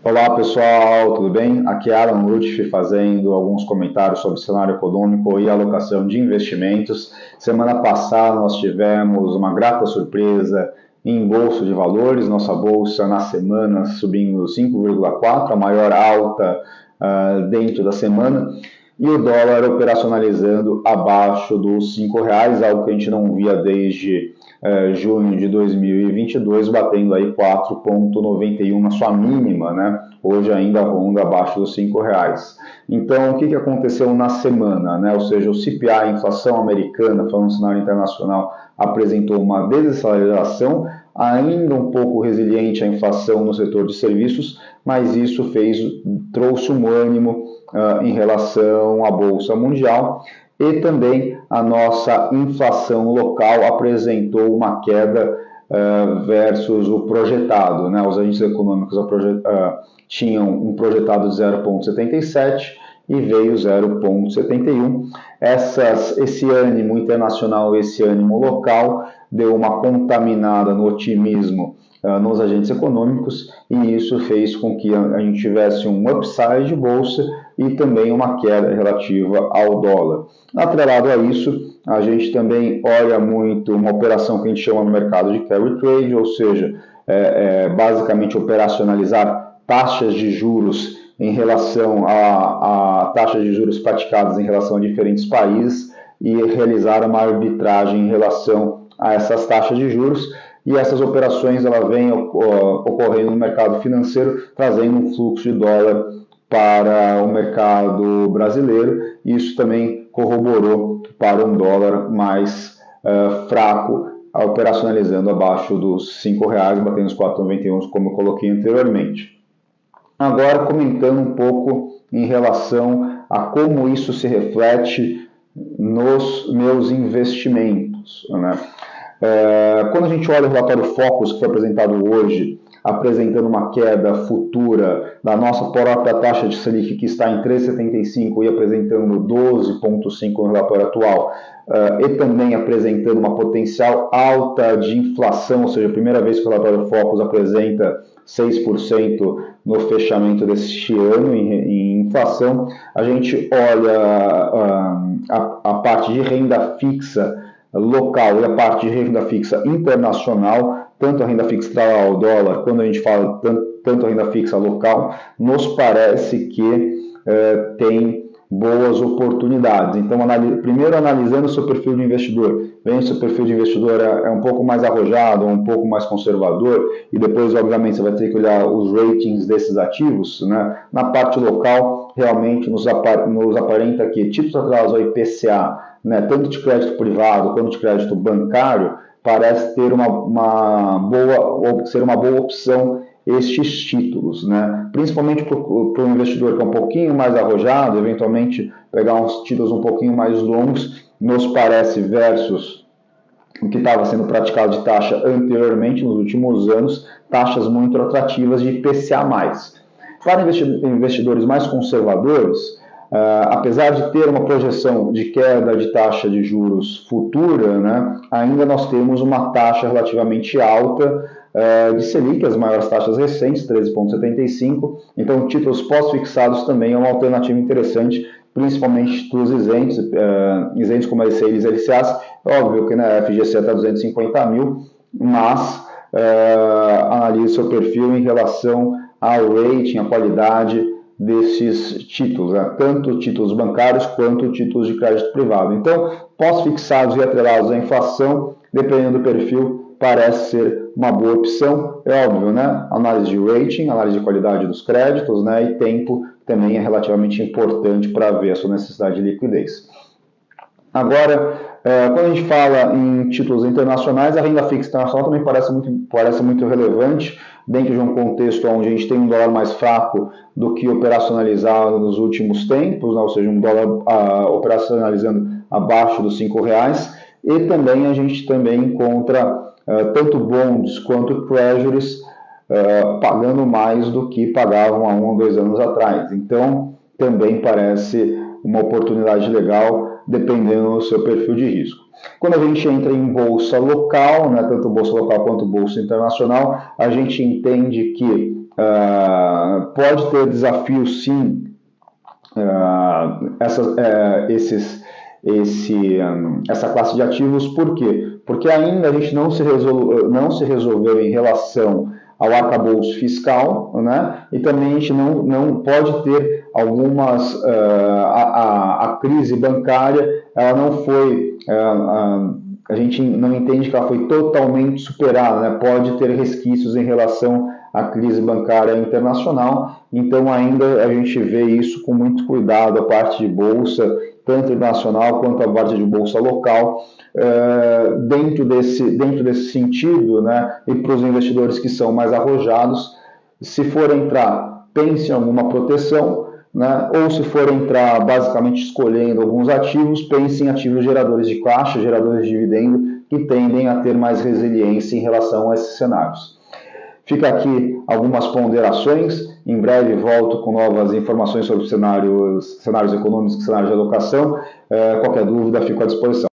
Olá pessoal, tudo bem? Aqui é Alan Lutfi fazendo alguns comentários sobre o cenário econômico e alocação de investimentos. Semana passada nós tivemos uma grata surpresa em bolsa de valores, nossa bolsa na semana subindo 5,4, a maior alta dentro da semana, e o dólar operacionalizando abaixo dos R$ 5, algo que a gente não via desde junho de 2022, batendo aí 4,91 na sua mínima, né? Hoje ainda ronda abaixo dos R$ 5. Então, o que aconteceu na semana, né? Ou seja, o CPI, a inflação americana, falando no cenário internacional, apresentou uma desaceleração, ainda um pouco resiliente a inflação no setor de serviços, mas isso trouxe um ânimo em relação à Bolsa Mundial, e também a nossa inflação local apresentou uma queda versus o projetado, né? Os agentes econômicos tinham um projetado de 0,77 e veio 0,71. Esse ânimo internacional, esse ânimo local, deu uma contaminada no otimismo nos agentes econômicos, e isso fez com que a gente tivesse um upside de bolsa e também uma queda relativa ao dólar. Atrelado a isso, a gente também olha muito uma operação que a gente chama no mercado de carry trade, ou seja, basicamente operacionalizar taxas de juros em relação a taxas de juros praticadas em relação a diferentes países e realizar uma arbitragem em relação a essas taxas de juros. E essas operações vêm ocorrendo no mercado financeiro, trazendo um fluxo de dólar para o mercado brasileiro. Isso também corroborou para um dólar mais fraco, operacionalizando abaixo dos R$ 5, batendo os 4,91, como eu coloquei anteriormente. Agora, comentando um pouco em relação a como isso se reflete nos meus investimentos, né? Quando a gente olha o relatório Focus, que foi apresentado hoje, apresentando uma queda futura da nossa própria taxa de Selic, que está em 3,75 e apresentando 12,5 no relatório atual, e também apresentando uma potencial alta de inflação, ou seja, a primeira vez que o relatório Focus apresenta 6% no fechamento deste ano em inflação, a gente olha a parte de renda fixa local e a parte de renda fixa internacional, tanto a renda fixa ao dólar, quando a gente fala tanto a renda fixa local, nos parece que tem boas oportunidades. Então, primeiro analisando o seu perfil de investidor, vendo se o perfil de investidor é um pouco mais arrojado, um pouco mais conservador, e depois, obviamente, você vai ter que olhar os ratings desses ativos, né? Na parte local, realmente nos aparenta que títulos atrelados ao IPCA, né, tanto de crédito privado quanto de crédito bancário, parece ter ser uma boa opção estes títulos, né? Principalmente para o investidor que é um pouquinho mais arrojado, eventualmente pegar uns títulos um pouquinho mais longos, nos parece, versus o que estava sendo praticado de taxa anteriormente, nos últimos anos, taxas muito atrativas de IPCA+. Para investidores mais conservadores, apesar de ter uma projeção de queda de taxa de juros futura, né, ainda nós temos uma taxa relativamente alta de Selic, as maiores taxas recentes, 13,75. Então, títulos pós-fixados também é uma alternativa interessante, principalmente dos isentos como a LCI e LCAs. Óbvio que na FGC até 250 mil, mas analise seu perfil em relação ao rating, a qualidade desses títulos, né? Tanto títulos bancários quanto títulos de crédito privado. Então, pós-fixados e atrelados à inflação, dependendo do perfil, parece ser uma boa opção. É óbvio, né? Análise de rating, análise de qualidade dos créditos, né? E tempo também é relativamente importante para ver a sua necessidade de liquidez. Agora, quando a gente fala em títulos internacionais, a renda fixa internacional também parece muito relevante, dentro de um contexto onde a gente tem um dólar mais fraco do que operacionalizado nos últimos tempos, né? Ou seja, um dólar operacionalizando abaixo dos R$ 5, e também a gente também encontra tanto bonds quanto treasuries pagando mais do que pagavam há 1 ou 2 anos atrás. Então, também parece uma oportunidade legal, dependendo do seu perfil de risco. Quando a gente entra em bolsa local, né, tanto bolsa local quanto bolsa internacional, a gente entende que pode ter desafios sim, essa classe de ativos. Por quê? Porque ainda a gente não se resolveu em relação ao arcabouço fiscal, né? E também a gente não pode ter algumas... a crise bancária, ela não foi... a gente não entende que ela foi totalmente superada, né? Pode ter resquícios em relação à crise bancária internacional, então ainda a gente vê isso com muito cuidado, a parte de bolsa, tanto internacional quanto a parte de bolsa local, dentro desse sentido, né? E para os investidores que são mais arrojados, se for entrar, pense em alguma proteção, né? Ou se for entrar basicamente escolhendo alguns ativos, pense em ativos geradores de caixa, geradores de dividendo, que tendem a ter mais resiliência em relação a esses cenários. Fica aqui algumas ponderações. Em breve volto com novas informações sobre cenários econômicos, cenários de alocação. Qualquer dúvida, fico à disposição.